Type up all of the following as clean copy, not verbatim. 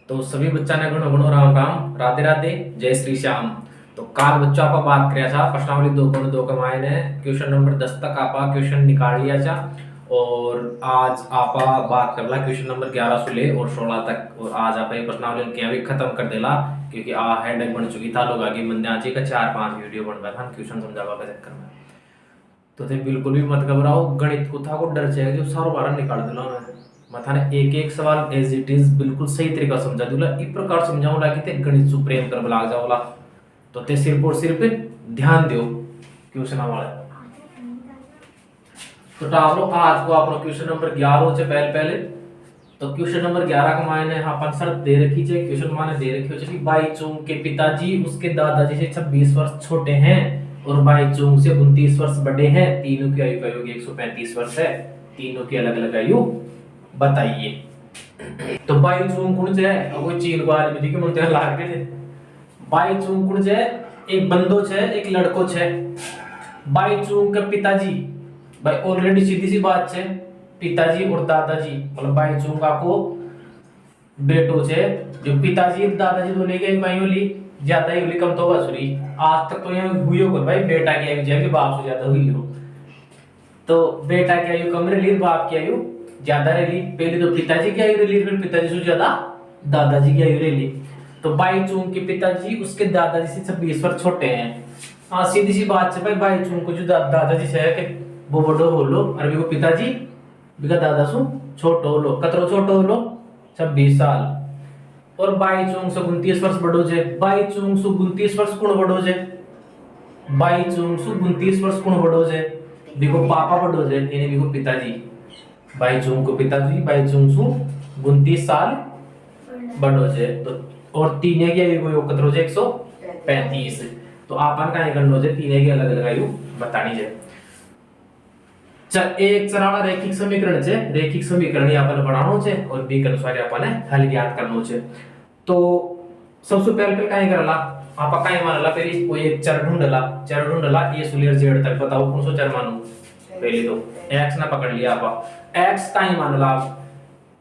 तो सभी बच्चा ने गुण गुण राम राम राधे राधे जय श्री श्याम। तो काल बच्चों आप बात कराया था प्रश्नावली 2.2 के मायने क्वेश्चन नंबर 10 तक आप क्वेश्चन निकाल लिया था। और आज आप बात करला क्वेश्चन नंबर 11 से ले और 16 तक। और आज आप प्रश्नावली क्या भी खत्म कर देला क्योंकि हेडेक बन चुकी था लोग आगे मंदे आजी का 4-5 वीडियो बनवा था क्वेश्चन समझावा के चक्कर में। तो थे बिल्कुल भी मत घबराओ, गणित को था को डर जाएगा जो सारो बार निकाल दूंगा मैं थाने एक एक सवाल एज इट इज बिल्कुल सही तरीका समझा दूंगा। इस प्रकार समझाऊंगा कि ते गणित से प्रेम कर लाग जाओला। तो ते सिर्फ और सिर्फ ध्यान दियो क्वेश्चन वाला। तो टावरो आज को आपनो क्वेश्चन नंबर 11 से पहले तो क्वेश्चन नंबर 11 का मायने अपन शर्त दे रखी है। क्वेश्चन माने दे रखी है कि बाई चूंग के पिताजी उसके दादाजी से 26 वर्ष छोटे हैं और बाई चूंग से 29 वर्ष बड़े हैं। तीनों की आयु का योग 135 वर्ष है। तीनों की अलग अलग आयु बताइए। तो बाई चूंग कौन से है और कोई चीन को आदमी दी के मुंते लाग के बाई चूंग कौन से एक बंदो छे एक लड़को छे। बाई चूंग के पिताजी भाई ऑलरेडी सीधी सी बात छे पिताजी और दादाजी मतलब बाई चूंगा को बेटो छे जो पिताजी और दादाजी दोनों के भाई वाली ज्यादा ही कम तो बसुरी आज तक तो ये हुई हो भाई बेटा की आयु जाके बाप से ज्यादा हुई हो। तो बेटा की आयु कम रही बाप की आयु ज्यादा रही। पहले तो पिताजी की आयु रही फिर पिताजी से ज्यादा दादाजी की आयु रही। तो बाई चूंग के पिताजी उसके दादाजी से 26 वर्ष छोटे हैं। हाँ सीधी सी बात है भाई बाई चूंग को जो दादाजी से है कि वो बड़ो हो लो और वो पिताजी बिका दादा सु छोटो हो लो कतरो छोटो हो लो 26 साल। और बाई चूंग से 29 वर्ष बड़ो जे बाई चूंग से 29 वर्ष कौन बड़ो जे बाई चूंग से 29 वर्ष कौन बड़ो जे बिको पापा बड़ो जे यानी बिको पिताजी बाई चूंग को पिताजी बाई चूंग से 29 साल बड़ो जे। तो और तीने की आयु को कतरो जे 135। तो आपन का करनो जे तीने की अलग अलग आयु बतानी जे। चल एक चराला रैखिक समीकरण छे रैखिक समीकरण आपने बनानो छे और बी के अनुसार आपने हल ज्ञात करनो छे। तो सबसे पहले काई करला आपा काई मानला पहले कोई एक चर ढूंढला ये सुलियर जेड तक बताओ कौन सा चर मानू। पहले तो x ना पकड़ लिया आपा x काई मानला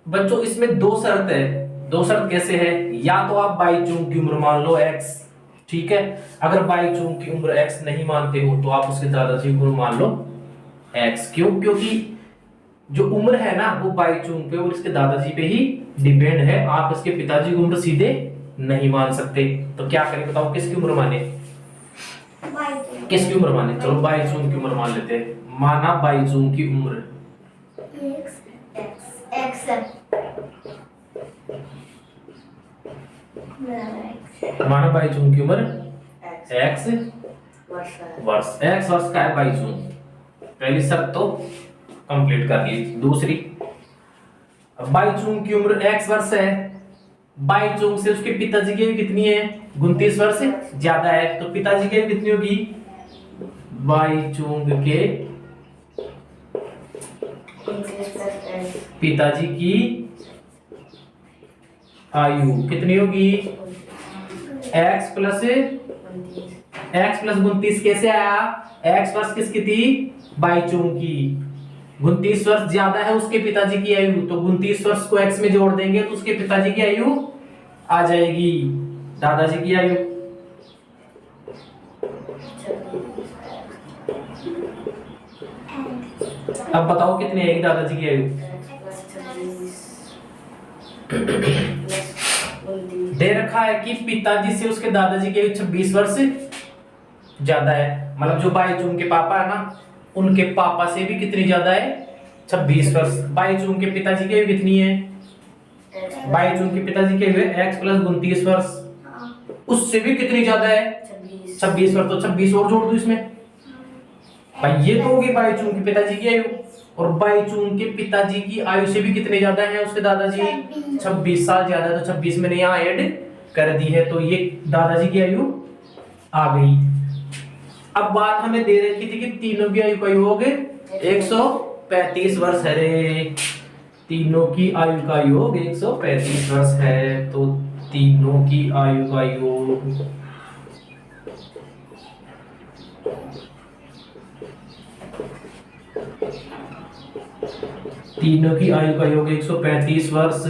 बच्चों। इसमें दो शर्त है। दो शर्त कैसे है या तो आप बाई चूंग की उम्र मान लो x ठीक है। अगर बाई चूंग की उम्र x नहीं मानते हो तो आप उसके दादाजी की उम्र मान लो x। क्यों क्योंकि जो उम्र है ना वो बाई चूंग पे और इसके दादाजी पे ही डिपेंड है। आप इसके पिताजी की उम्र सीधे नहीं मान सकते। तो क्या करें बताओ किसकी उम्र माने किसकी उम्र माने। चलो बाई चूंग की उम्र मान लेते हैं। माना बाई चूंग की उम्र माना बाई चूंग की उम्र x वर्ष x वर्ष का है बाई चूंग। पहली शर्त तो कंप्लीट कर ली। दूसरी बाई चूंग की उम्र x वर्ष है। बाई चूंग से उसके पिताजी की कितनी है 29 वर्ष ज्यादा है। तो पिताजी की कितनी होगी बाई चूंग के पिताजी की आयु कितनी होगी x प्लस 29 कैसे आया x वर्ष किसकी थी बाई चूंग की 29 वर्ष ज्यादा है उसके पिताजी की आयु। तो 29 वर्ष को x में जोड़ देंगे तो उसके पिताजी की आयु आ जाएगी दादाजी की आयु। अब बताओ कितनी आएगी दादाजी की आयु। दे रखा है कि पिताजी से उसके दादाजी की आयु 26 वर्ष ज्यादा है। मतलब जो बाई चूंग के पापा है ना उनके पापा से भी कितनी ज्यादा है 26 वर्ष। बाई चूंग के पिताजी की आयु कितनी है बाई चूंग के पिताजी की आयु है x प्लस 29 वर्ष उससे भी कितनी ज्यादा है 26 वर्ष। तो 26 और जोड़ दो इसमें भाई ये तो होगी बाई चूंग के पिताजी की आयु। और बाई चूंग के पिताजी की आयु से भी कितने ज्यादा है उसके दादाजी 26 साल ज्यादा। तो 26 मैंने यहाँ ऐड कर दी है तो ये दादाजी की आयु आ गई। अब बात हमें दे रखी थी कि तीनों की आयु का योग 135 वर्ष है रे। तीनों की आयु का योग 135 वर्ष है। तो तीनों की आयु का योग तीनों की आयु का योग 135 वर्ष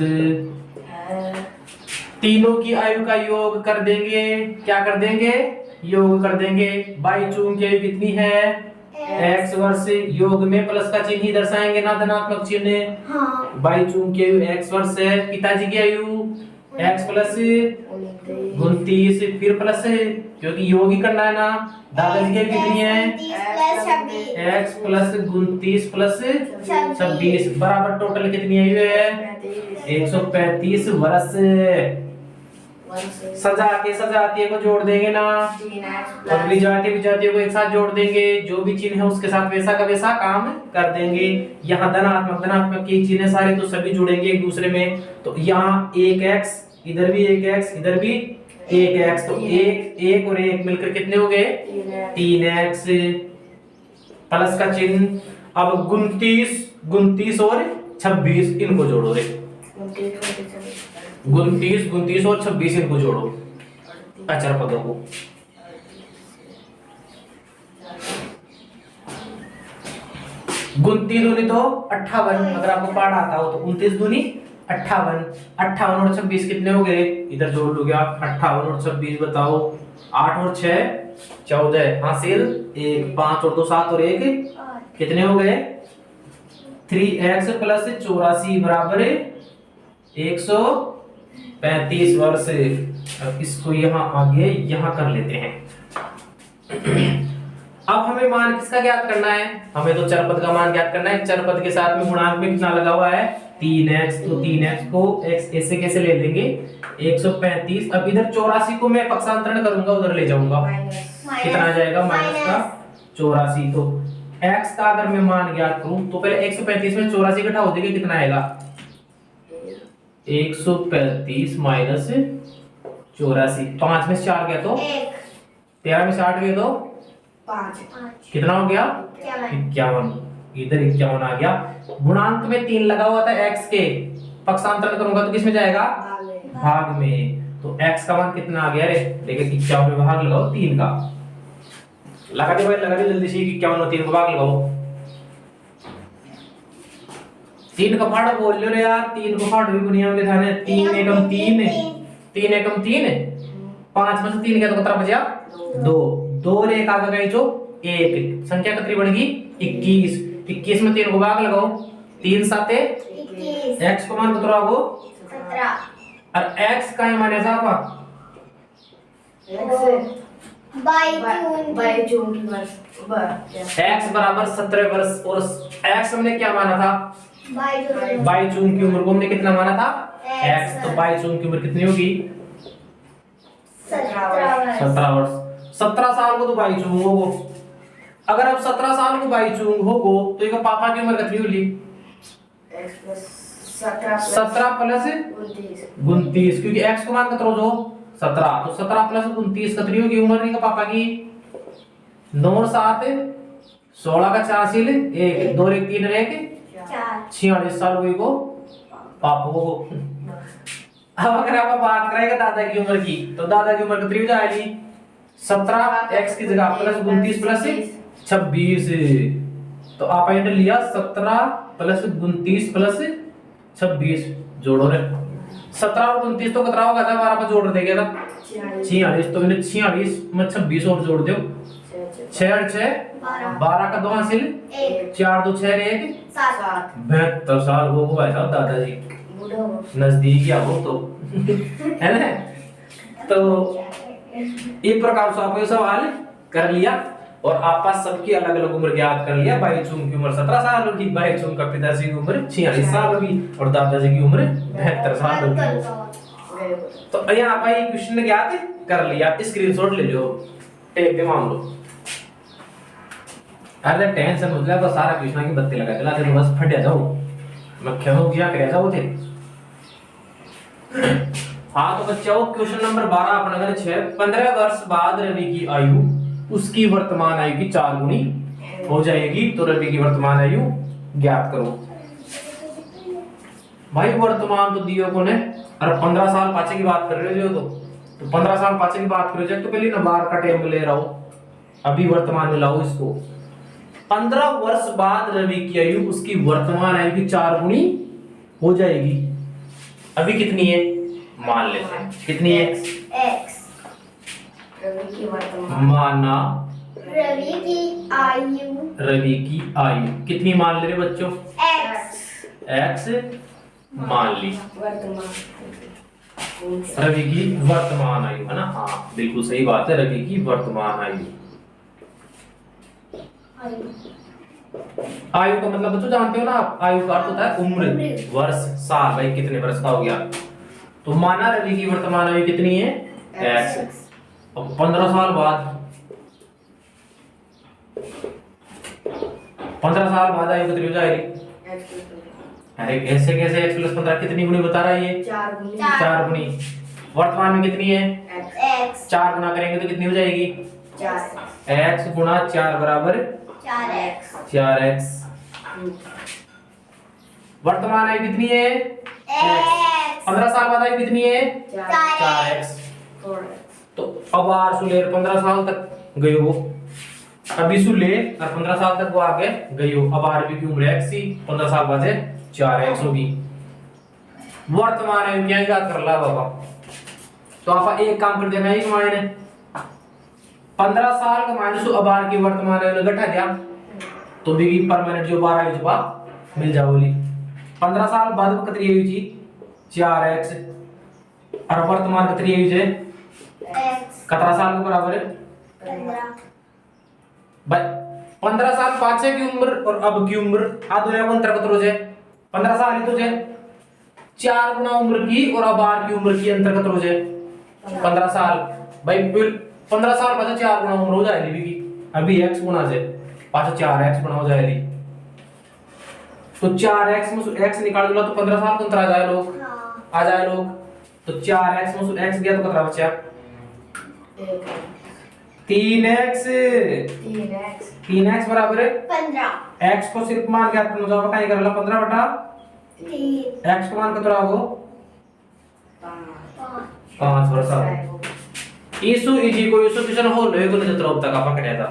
तीनों की आयु का योग कर देंगे। क्या कर देंगे? योग कर देंगे। बाई चूंग की आयु कितनी है? x वर्ष। योग में प्लस का चिन्ह ही दर्शाएंगे ना, धनात्मक चिन्ह। हाँ। बाई चूंग की आयु x वर्ष है। पिताजी की आयु x प्लस 29 फिर प्लस है क्योंकि योग ही करना है ना। दादाजी की कितनी है? x प्लस 29 प्लस 26 बराबर टोटल कितनी आयु है? 135 वर्ष। सजातीय को जोड़ देंगे ना, और विजातीय को एक साथ जोड़ देंगे। जो भी चिन्ह है उसके साथ वैसा का वैसा काम कर देंगे। यहाँ धनात्मक के चिन्ह सारे तो सभी जुड़ेंगे एक दूसरे में। तो यहाँ 1x, इधर भी 1x, इधर भी 1x, तो एक और एक मिलकर कितने हो गए? 3x प्लस का चिन्ह। अब 29 और 26 इनको जोड़ो रे। 29 और 26 इनको जोड़ो अचर पदों को। गुनती दूनी तो 58, अगर आपको पाठ आता हो तो 29 दूनी 58 और 26 कितने हो गए? इधर जोड़ लोगे आप। 58 और 26 बताओ। 8 और 6 14 हासिल 1, 5 और 2 7 और 1 कितने हो गए? 3x प्लस 84 बराबर 135 वर्ष। अब इसको यहाँ आगे यहाँ कर लेते हैं। अब हमें मान किसका ज्ञात करना है? हमें तो चरपद का मान ज्ञात करना है। चरपद के साथ में गुणांक में कितना लगा हुआ है? 3x। तो 3x को x ऐसे कैसे ले लेंगे? 135। अब इधर 84 को मैं पक्षांतरण करूंगा, उधर ले जाऊंगा। कितना आ जाएगा? माइनस का 84। तो x का अगर मैं मान ज्ञात करूं तो पहले 135 में 84 घटा हो जाएगा, कितना आएगा? 135 माइनस 84। 5 में 4 गया तो 13 में 60 गया तो 5 कितना हो गया? 51। इधर 51 आ गया। गुणांक में 3 लगा हुआ था x के, पक्षांतरण करूंगा तो किसमें जाएगा? भाग में। तो x का मान कितना आ गया रे? देखिए 51 में भाग लगाओ 3 का। लगा दे भाई, लगा दे जल्दी से। 51 और 3 को भाग लगाओ। 3 का फाड़ बोल लो रे यार। 3 को फाड़ भी दुनिया में ध्यान है। 3 एकम 3, 3 एकम 3, 5 में से 3 गया तो कितना बचा? 2 और 1 आगे गए जो 1, संख्या कितनी बढ़ेगी? 21। 21 में 3 को भाग लगाओ। 3 7 21। x को मान कितना हो? 17। और x का मान ऐसा होगा बाई जून की वर्ष। x बराबर 17 वर्ष। और x हमने क्या माना था? बाई जून की उम्र को हमने कितना माना था? x। तो बाई जून की उम्र कितनी होगी? 17 वर्ष। 17 साल को तो बाई जून होगो। अगर अब 17 साल को बाई जून होगो तो एक पापा की उम्र कितनी होगी? 17 प्लस 29, क्योंकि x को मान कितना हो? 17। तो 17 प्लस 29 कितनी होगी उम्र का पापा की? 9 और 7 16 का 4 सिल 1, 2 1 3 1 46 साल हुई को पापा को। अब अगर आप बात करेंगे दादा की उम्र की, तो दादा की उम्र कितनी हो जाएगी? 17 x की जगह प्लस 29 प्लस 26। तो आप इधर लिया 17 प्लस 29 प्लस 26 जोड़ो रे। 17 और 29 तो कितना होगा? 12 पर जोड़ देंगे ना 46। तो मैंने 46 में 26 और जोड़ दो। 6 और 6 12 का 2 हासिल 4 2 6 1 7। 72 साल हो गए साहब दादाजी। नजदीक या हो तो है ना। तो एक प्रकार से आपको सवाल कर लिया और आपस सबकी अलग अलग उम्र ज्ञात कर लिया। बाई चुंग की उम्र 17 साल होगी, बाई चुंग का पिताजी की उम्र 46 साल होगी और दादाजी की उम्र 72 साल होगी। तो यहाँ आप क्वेश्चन ज्ञात कर लिया। स्क्रीनशॉट ले लो, टेक दे मान लो। अरे टेंशन हो गया, बस सारा क्वेश्चन की बत्ती लगा दिला तो बस फट जाओ। मैं क्यों किया करे जाओ थे। हाँ तो बच्चों क्वेश्चन नंबर 12 अपना अगर 15 वर्ष बाद रवि की आयु उसकी वर्तमान आयु की 4 गुनी हो जाएगी। तो रवि की वर्तमान आयु ज्ञात करो। भाई वर्तमान तो दियो को ने, और 15 साल पाछे की बात कर रहे हो तो 15 साल पाछे की बात कर रहे हो तो पहले ना बार का टेम ले रहा हो, अभी वर्तमान में लाओ इसको। 15 वर्ष बाद रवि की आयु उसकी वर्तमान आयु की 4 गुनी हो जाएगी। अभी कितनी है? मान लेते हैं। कितनी है? x रवि की वर्तमान माना रवि की आयु रवि की आयु कितनी मान ले रहे बच्चों? x x मान ली वर्तमान रवि की वर्तमान आयु, है ना? हाँ बिल्कुल सही बात है, रवि की वर्तमान आयु। आयु का मतलब बच्चों जानते हो ना आप, आयु का अर्थ होता है उम्र, वर्ष, साल। भाई कितने वर्ष का हो गया? तो माना रवि की वर्तमान आयु कितनी है? x। अब 15 साल बाद 15 साल बाद आयु कितनी हो जाएगी? अरे कैसे कैसे x + 15 कितनी गुनी बता रहा है ये? 4 गुनी। वर्तमान में कितनी है? x 4 गुना करेंगे तो कितनी हो जाएगी? 4। x गुना 4 बराबर 4x। वर्तमान आयु कितनी है? x। 15 साल बाद आयु कितनी है? 4x। तो अब आर सुलेर 15 साल तक गए हो, अभी सुले और 15 साल तक वो आगे गई हो। अब आरबी की उम्र x ही 15 साल बाद 4x होगी। वर्तमान आयु क्या याद कर ला बाबा? तो आप एक काम कर देना, एक मायने 15 साल का माइनस अब आर की वर्तमान आयु घटा दिया तो भी परमानेंट जो 12 आयु बा मिल जाओगी। 15 साल बाद कितनी आयु जी? 4x और वर्तमान कितनी आयु है? कितना साल के बराबर है? 15 साल पाछे की उम्र और अब की उम्र आ दोनों में अंतर कितना हो जाए? 15 साल ही तो जाए 4 गुना उम्र की और अब आर की उम्र की अंतर कितना हो जाए? 15 साल। भाई 15 साल बाद 4 गुना उम्र हो जाएगी भी, अभी x गुना से पाछे 4x गुना हो जाएगी। तो 4x में से x निकाल दो तो 15 साल को अंतर आ जाए लोग, आ जाए लोग। तो 4x में से x गया तो कितना बचा? 3x। 3x बराबर है 15। x को सिर्फ मान ज्ञात करना होगा, कहीं कर ला 15 बटा 3 x को मान कितना हो? 5 वर्ष। ईसु इजी को ईसु किशन हो लोहे को नजर तक आप पकड़या था।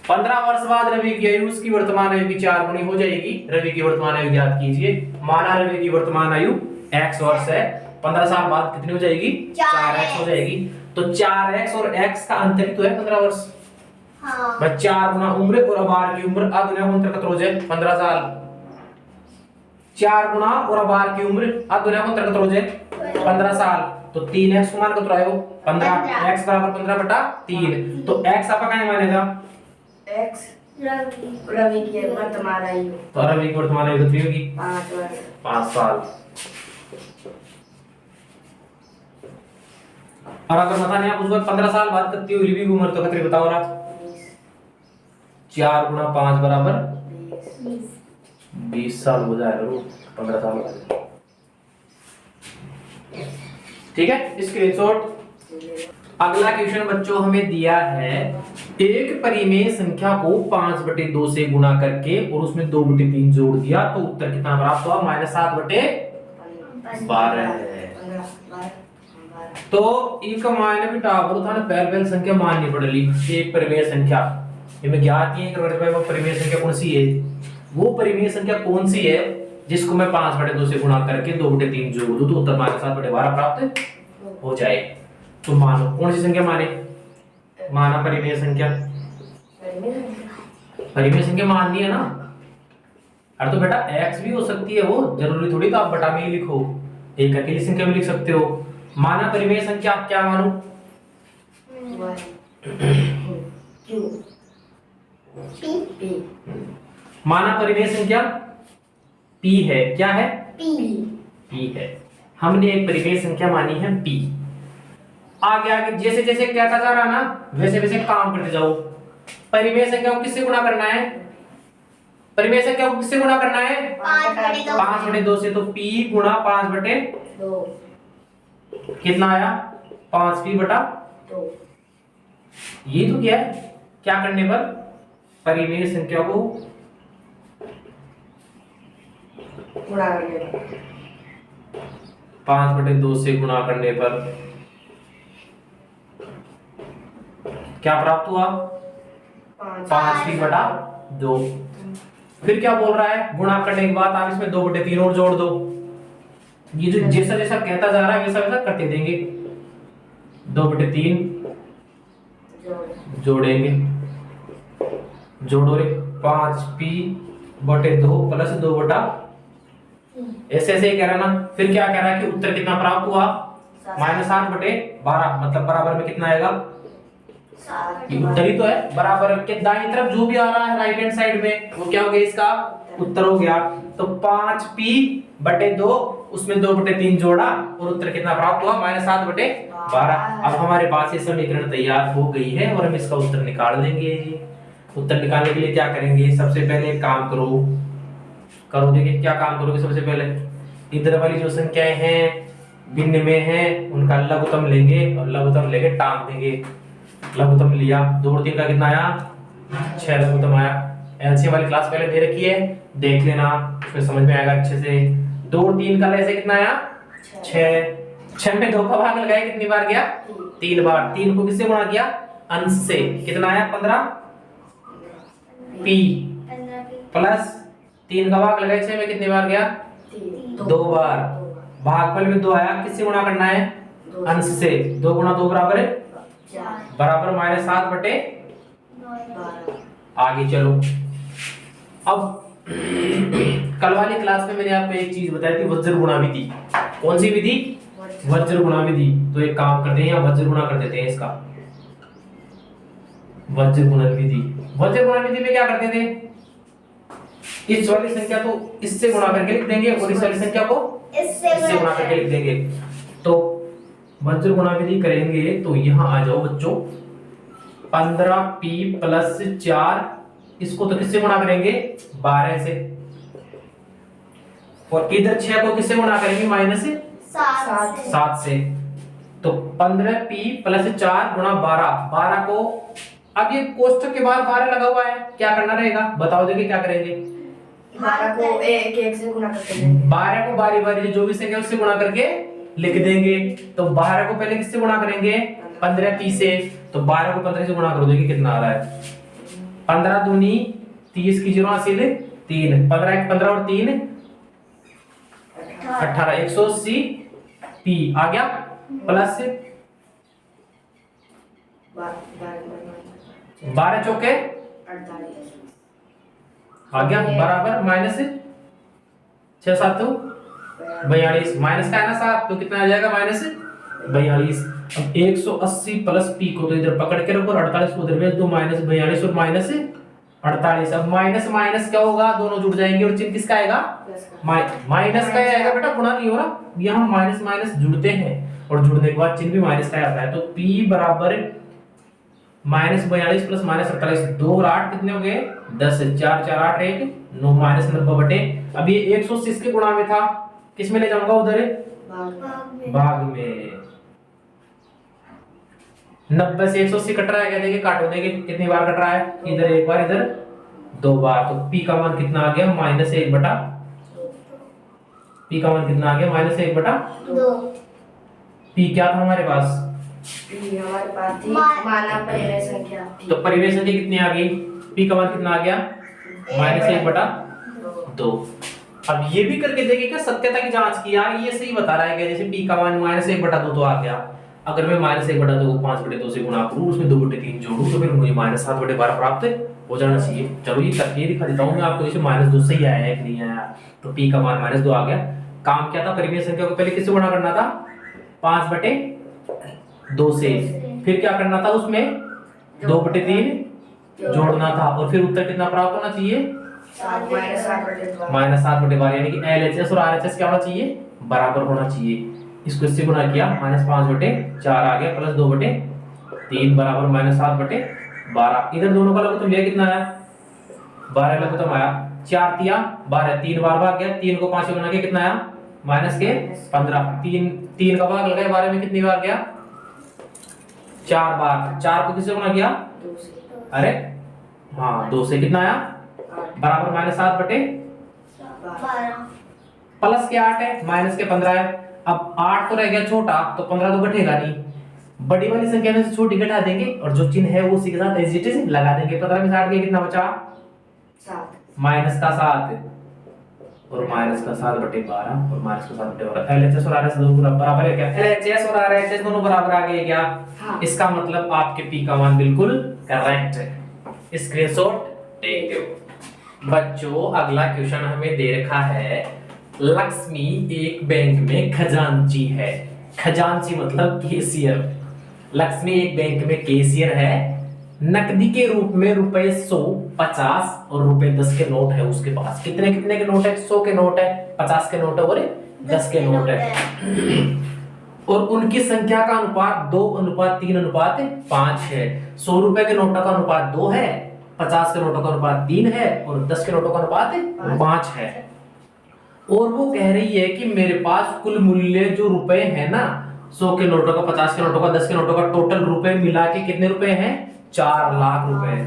15 वर्ष बाद रवि की आयु उसकी वर्तमान आयु की 4 गुनी हो जाएगी। रवि की वर्तमान आयु ज्ञात कीजिए। माना रवि की वर्तमान आयु x वर्ष है, 15 साल बाद कितनी हो जाएगी? 4x हो जाएगी। तो 4x और x का अंतर ही तो है 15 वर्ष। हाँ। बस 4 गुना उम्र और अब आर की उम्र आ दोनों अंतर कितना हो जाए? 15 साल। 4 गुना और अब आर की उम्र आ दोनों अंतर कितना हो जाए? 15 साल। तो 3x को मान कितना आयो? 15। x बराबर 15 बटा 3। तो x आपका कहां मानेगा? x रवि की वर्तमान आयु। तो रवि की वर्तमान आयु कितनी होगी? 5 वर्ष। 5 साल। और अगर पता नहीं आप उसको 15 साल बाद कितनी हुई भी उम्र तो कितनी बताओ रहा? 4 गुना 5 बराबर 20 साल हो जाएगा 15 साल बाद। ठीक है, स्क्रीनशॉट। अगला क्वेश्चन बच्चों हमें दिया है, एक परिमेय संख्या को 5/2 से गुणा करके और उसमें 2/3 जोड़ दिया तो उत्तर कितना प्राप्त हुआ? -7/12। तो एक मायने भी टावर था ना, पहले संख्या माननी पड़ेगी। एक परिमेय संख्या हमें ज्ञात नहीं है, वो परिमेय संख्या कौन सी है? वो परिमेय संख्या कौन सी है जिसको मैं 5/2 से गुणा करके 2/3 जोड़ दूं तो उत्तर -7/12 प्राप्त हो जाए। तो मानो कौन सी संख्या माने? माना परिमेय संख्या। परिमेय संख्या माननी है ना। अरे तो बेटा x भी हो सकती है, वो जरूरी थोड़ी तो आप बटा में ही लिखो, एक अकेली संख्या भी लिख सकते हो। माना परिमेय संख्या क्या मानो? माना परिमेय संख्या p है। क्या है? p है। हमने एक परिमेय संख्या मानी है p। आगे आगे जैसे जैसे कहता जा रहा ना वैसे वैसे काम करते जाओ। परिमेय संख्या को किससे गुणा करना है? परिमेय संख्या को किससे गुणा करना है? 5/2 से। तो p गुणा 5/2 कितना आया? 5p/2। ये तो क्या है? क्या करने पर? परिमेय संख्या को गुणा करने पर 5/2 से गुणा करने पर क्या प्राप्त हुआ? 5p/2। फिर क्या बोल रहा है? गुणा करने के बाद आप इसमें 2/3 और जोड़ दो। ये जो जैसा जैसा कहता जा रहा है वैसा वैसा करते देंगे। 2/3 जोड़ेंगे, जोड़ो रे 5p/2 प्लस 2 ऐसे ऐसे ही कह रहा ना। फिर क्या कह रहा है कि उत्तर कितना प्राप्त हुआ, -7/12 मतलब बराबर में कितना आएगा, ये उत्तर ही तो है। बराबर के दाईं तरफ जो भी आ रहा है राइट हैंड साइड में वो क्या हो गया, इसका उत्तर हो गया। तो 5p/2 उसमें 2/3 जोड़ा और उत्तर कितना प्राप्त हुआ, -7/12। अब हमारे पास ये समीकरण तैयार हो गई है और हम इसका उत्तर निकाल देंगे। उत्तर निकालने के लिए क्या करेंगे, सबसे पहले एक काम करो देखिए क्या काम करोगे। सबसे पहले इधर वाली जो संख्याएं हैं भिन्न में हैं उनका लघुत्तम लेंगे और लघुत्तम लेके टांग देंगे। लघुत्तम लिया, 2 और 3 का कितना आया, 6 लघुत्तम आया। एलसीएम वाली क्लास पहले दे रखी है, देख लेना, फिर समझ में आएगा अच्छे से। 2 और 3 का ऐसे कितना आया, 6। 6 में 2 का भाग लगाया कितनी बार गया, 3 बार। 3 को किससे गुणा किया, अंश से, कितना आया 15p प्लस 3 का भाग लगाया 6 में कितनी बार गया, 2 बार। भागफल में 2 आया, किससे गुणा करना है, अंश से। 2 गुणा 2 बराबर है बराबर -7/12। आगे चलो। अब कल वाली क्लास में मैंने आपको एक चीज बताई थी, वज्र गुणा विधि। कौन सी विधि, वज्र गुणा विधि। तो एक काम करते हैं, यहाँ वज्र गुणा कर देते हैं इसका। वज्र गुणन विधि, वज्र गुणन विधि में क्या करते थे, इस वाली संख्या को इससे गुणा करके लिख देंगे और इस वाली संख्या को इससे गुणा करके लिख देंगे। तो वज्र गुणा विधि करेंगे तो यहाँ आ जाओ बच्चों, 15p प्लस 4, इसको तो किससे गुणा करेंगे, 12 से। और इधर 6 को किससे गुणा करेंगे, -7 से। तो 15p प्लस 4 गुणा 12 को, अब ये कोष्ठक के बाहर 12 लगा हुआ है, क्या करना रहेगा बताओ, देखिए क्या करेंगे। 12 को एक से गुणा करते हैं, 12 को बारी बारी जो भी संख्या उससे गुणा करके लिख देंगे। तो 12 को पहले किससे गुणा करेंगे, 15p से। तो 12 को 15 से गुणा कर दोगे कितना आ रहा है, 15 दूनी 30 की 0 हासिल 3, 15 और 3 18, 180p आ गया प्लस 12 चौके 48 आ गया बराबर -6 7 42, माइनस का है ना 7 तो कितना आ जाएगा, -42। अब 180 प्लस p को तो इधर पकड़ के रखो और 48 को उधर भेज दो, -42 और -48। अब माइनस माइनस क्या होगा, दोनों जुड़ जाएंगे और चिन्ह किसका आएगा, माइनस का आएगा बेटा, गुणा नहीं हो रहा, यहाँ माइनस माइनस जुड़ते हैं और जुड़ने के बाद चिन्ह भी माइनस का आता है। तो p बराबर -42 प्लस -48, 2 और 8 कितने हो गए, 10, 4 4 8 1 9, -90/। अब ये 180 इसके गुणा में था, किस में ले जाऊंगा, उधर भाग में। 90 से 180 कट रहा है, क्या देंगे, काटो देंगे, कितनी बार कट रहा है, इधर एक बार इधर 2 बार। तो p का मान कितना आ गया, -1/, p का मान कितना आ गया, -1/2। p क्या था हमारे पास, हमारे पास थी माना परिमेय संख्या। तो परिमेय संख्या कितनी आ गई, p का मान कितना आ गया, -1/2। अब ये भी करके देखिए क्या सत्यता की जांच की, यार ये सही बता रहा है क्या, जैसे p का मान -1/2 तो आ गया, अगर मैं -1/2 को 5/2 से गुणा करूं, उसमें 2/3 जोड़ूं तो फिर मुझे -7/12 प्राप्त हो जाना चाहिए। चलो ये करके दिखा देता हूं मैं आपको, जैसे -2 सही आया है कि नहीं आया। तो p का मान -2 आ गया। काम क्या था, परिमेय संख्या को पहले किससे गुणा करना था, 5/2 से, फिर क्या करना था, उसमें 2/3 जोड़ना था और फिर उत्तर कितना प्राप्त होना चाहिए, -7/12, यानी कि LHS और RHS क्या होना चाहिए, बराबर होना चाहिए। इसको इससे गुणा किया, -5/4 आ गया प्लस 2/3 बराबर -7/12। इधर दोनों का लघुत्तम लिया, कितना आया, 12 लघुत्तम आया, 4 तिया 12, 3 बार भाग गया, 3 को 5 से गुणा किया, कितना आया, -15। 3 का भाग लगाया 12 में, कितनी बार गया, 4 बार। 4 को किससे गुणा किया, अरे हाँ 2 से, कितना आया, बराबर -7/12 प्लस के 8 है, माइनस के 15 है। अब 8 तो रह गया छोटा, तो 15 तो घटेगा नहीं, बड़ी वाली संख्या में से छोटी घटा देंगे और जो चिन्ह है वो उसी के साथ एज इट इज लगा देंगे। 15 में से 8 गया, कितना बचा, 7, -7। और माइनस का 7/12 और माइनस का 7/12। LHS और RHS दोनों बराबर है क्या? LHS और RHS दोनों बराबर आ गए क्या? हाँ। इसका मतलब आपके P का मान बिल्कुल करेक्ट है। स्क्रीनशॉट टेक दो। बच्चों अगला क्वेश्चन हमें दे रखा है, लक्ष्मी एक बैंक में खजांची है। खजांची मतलब कैशियर। लक्ष्मी एक बैंक में कैशियर है। नकदी के रूप में रुपए 100, 50 और रुपए 10 के नोट है उसके पास। कितने कितने के नोट है? 100 के नोट है, 50 के नोट है और 10 के नोट है। और उनकी संख्या का अनुपात 2:3:5 है। 100 रुपए के नोटों का अनुपात 2 है, 50 के नोटों का अनुपात 3 है और 10 के नोटों का अनुपात 5 है। और वो कह रही है कि मेरे पास कुल मूल्य जो रुपए है ना, 100 के नोटों का, 50 के नोटों का, 10 के नोटों का टोटल रुपए मिला के कितने रुपए हैं? 4 लाख रुपए।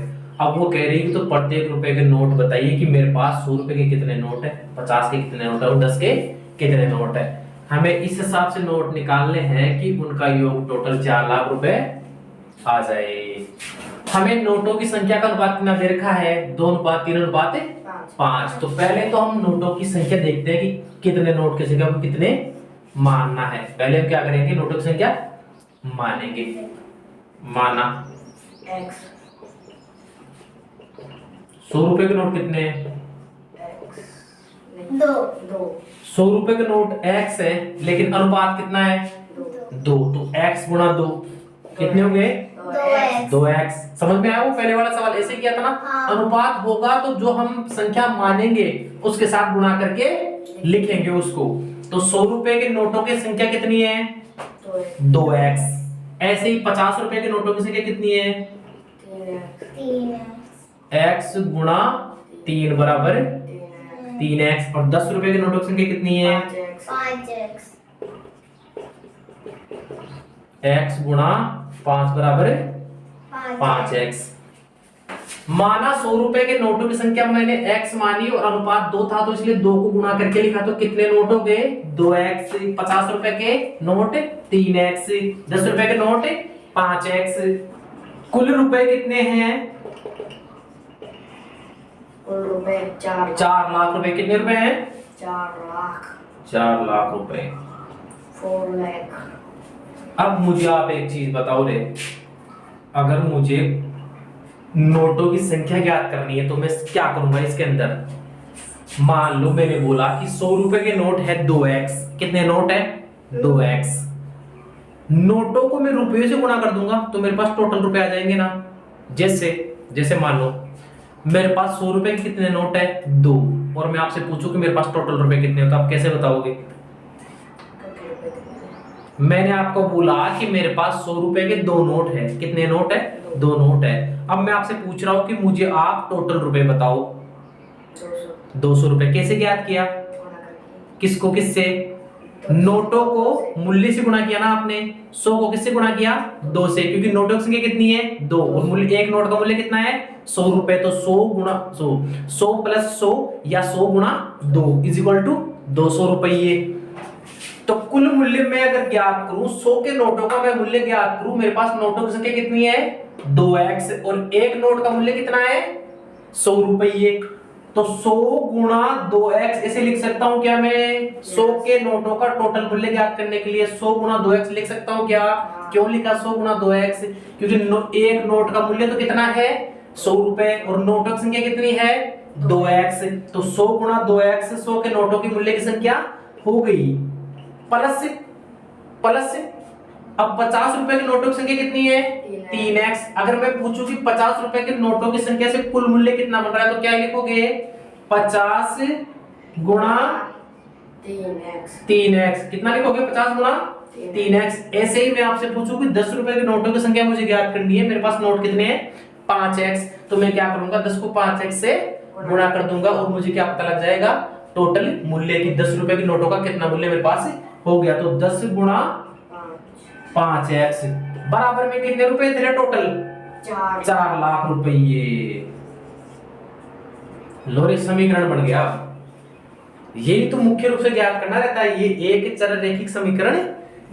अब वो कह रही है तो प्रत्येक रुपए के नोट बताइए कि मेरे पास 100 रुपए के कितने नोट है, 50 के कितने नोट है और 10 के कितने नोट है। हमें इस हिसाब से नोट निकालने हैं कि उनका योग टोटल 4 लाख रुपए आ जाए। हमें नोटों की संख्या का अनुपात कितना दे रखा है? 2:3:5। तो पहले तो हम नोटों की संख्या देखते हैं कि कितने नोट की संख्या को कितने मानना है। पहले हम क्या करेंगे? नोटों की संख्या मानेंगे। माना X 100 रुपए के नोट कितने हैं? 2 100 रुपए के नोट x है, लेकिन अनुपात कितना है? 2। तो x गुणा 2 कितने हो गए? 2x। समझ में आया? वो पहले वाला सवाल ऐसे किया था ना। हाँ। अनुपात होगा तो जो हम संख्या मानेंगे उसके साथ गुणा करके लिखेंगे उसको। तो 100 रुपए के नोटों की संख्या कितनी है? 2x। ऐसे ही 50 रुपए के नोटों की संख्या कितनी है? 3x गुणा 3 बराबर 3x। और 10 रुपए के नोटों की संख्या कितनी है? 5x गुणा 5 बराबर 5x। माना 100 रुपए के नोटों की संख्या मैंने x मानी और अनुपात 2 था तो इसलिए 2 को गुणा करके लिखा। तो कितने नोट हो गए? 2x। 50 रुपए के नोट 3x, 10 रुपए के नोट 5x। कुल रुपए कितने हैं? कुल रुपए 4 लाख रुपए। कितने रुपए हैं? 4 लाख रुपए। 4 लाख। अब मुझे आप एक चीज बताओ रे, अगर मुझे नोटों की संख्या ज्ञात करनी है तो मैं क्या करूंगा इसके अंदर? मान लो मैंने बोला कि 100 रुपए के नोट है 2x। कितने नोट है? 2x। नोटों को मैं रुपये से गुणा कर दूंगा तो मेरे पास टोटल रुपए आ जाएंगे ना। जैसे मान लो मेरे पास 100 रुपए के कितने नोट है? 2। और मैं आपसे पूछूं कि मेरे पास टोटल रुपए कितने हो तो आप कैसे बताओगे? मैंने आपको बोला कि मेरे पास 100 रुपए के 2 नोट है। कितने नोट है? 2 नोट है। अब मैं आपसे पूछ रहा हूं कि मुझे आप टोटल रुपए बताओ। 200 रुपए। कैसे ज्ञात किया? किसको किससे? नोटों को मूल्य से गुणा किया ना आपने। 100 को किससे गुणा किया? 2 से, क्योंकि नोटों की संख्या कितनी है? 2 और मूल्य, एक नोट का मूल्य कितना है? 100 रुपए। तो 100 गुणा 100, 100 प्लस 100 या 100 गुणा 2 इज इक्वल टू 200 रुपये। तो कुल मूल्य में अगर ज्ञात करूं, 100 के नोटों का मैं मूल्य ज्ञात करूं, मेरे पास नोटों की संख्या कितनी है? 2x। और एक नोट का मूल्य कितना है? 100 रुपये। तो 100 गुणा 2x ऐसे लिख सकता हूं क्या मैं? 100 के नोटों का टोटल मूल्य ज्ञात करने के लिए 100 गुणा 2x लिख सकता हूं क्या? क्यों लिखा 100 गुणा 2x? क्योंकि एक नोट का मूल्य तो कितना है? 100 रुपए और नोटों की संख्या कितनी है? 2x। तो 100 गुणा 2x 100 के नोटों की मूल्य की संख्या हो गई। प्लस अब 50 रुपए के नोटों की संख्या कितनी है? 3x। अगर मैं पूछूं कि 50 रुपए के नोटों की संख्या से कुल मूल्य कितना बन रहा है तो क्या लिखोगे? 50 गुणा 3x। कितना लिखोगे? 50 गुणा 3x। ऐसे ही मैं आपसे पूछूं कि 10 रुपए के नोटों की संख्या मुझे ज्ञात करनी है, मेरे पास नोट कितने हैं? 5x। तो मैं क्या करूंगा? 10 को 5x से गुणा कर दूंगा और मुझे क्या पता लग जाएगा? टोटल मूल्य की। 10 रुपए के नोटों का कितना मूल्य मेरे पास हो गया? तो 10 गुणा 5x बराबर में कितने रुपए थे टोटल? 4 लाख रुपये। लो, समीकरण बन गया। यही तो मुख्य रूप से ज्ञात करना रहता है। ये एक चर रैखिक समीकरण